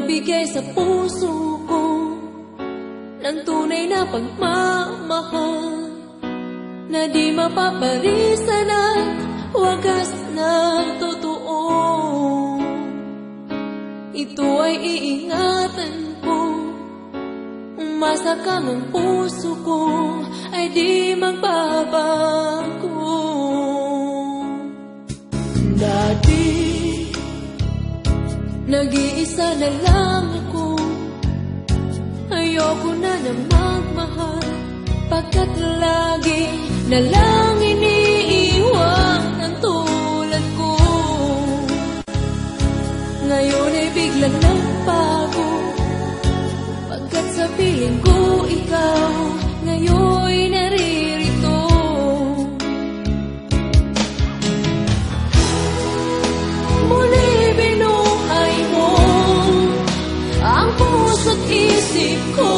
nagbigay sa puso ko ng tunay na pagmamahal na di mapaparisan at wagas na totoo. Ito ay iingatan ko, umasa kang ang puso ko ay di magbabago. Dati nag-iisa na lang ako, ayoko na magmahal, pagkat lagi na lang iniiwan ang tulad ko. Ngayon ay biglang nagbago, pagkat sa piling ko ikaw ngayon'y naririto. Muli binuhay mo ang puso't isip ko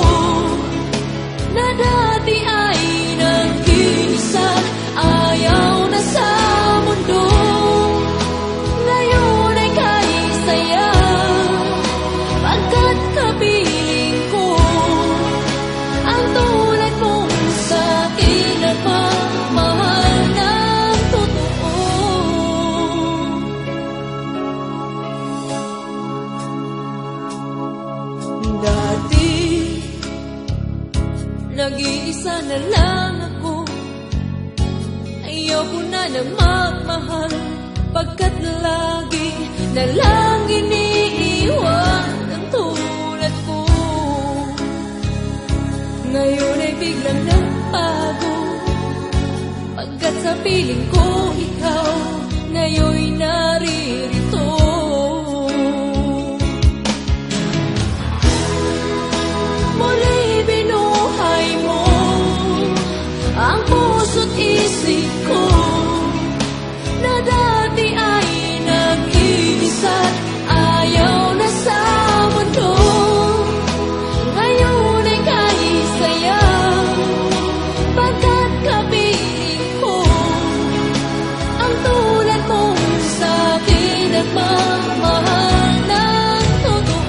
na dati ay nag-iisa, ayaw na sa mundo. Ngayon ay kay saya, pagkat kapiling ko ang tulad mong sa'kin nagmamahal ng totoo. Dati nag-iisa na lang ako, ayoko na magmahal, pagkat lagi na lang iniiwan ang tulad ko. Ngayon ay biglang nagbago, pagkat sa piling ko ikaw ngayon'y naririto. Muli binuhay mo ang puso't isip ko na dati ay nag-iisa, ayaw na sa mundo. Ngayon ay kay saya, pagkat kapiling ko ang tulad mong sa'kin nagmamahal ng totoo.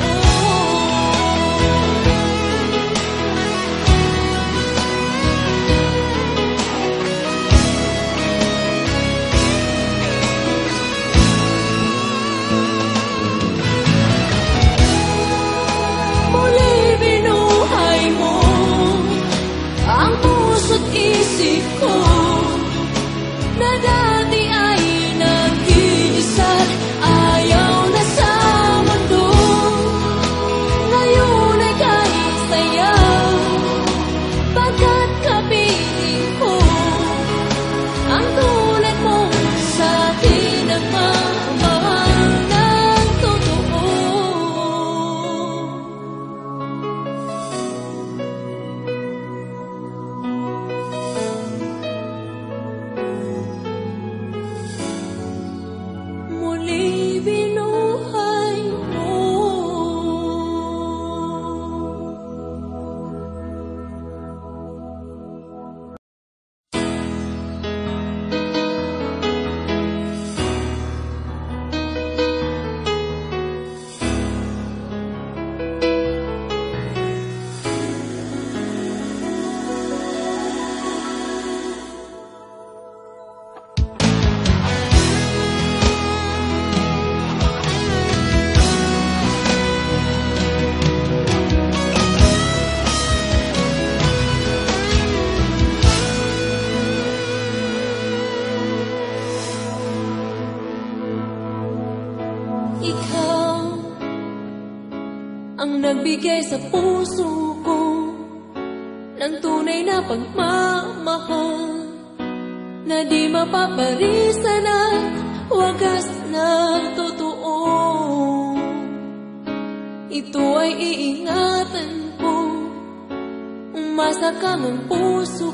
Muli binuhay mo ang puso't isip ko na dati ay nag-iisa, ayaw na sa mundo. Ngayon ay kay saya, pagkat kapiling ko ang tulad mong sa'kin nagmamahal ng totoo. Muli binuhay mo. Ikaw ang nagbigay sa puso ko ng tunay na pagmamahal na di mapaparisan at wagas na totoo. Ito ay iingatan ko, umasa kang ang puso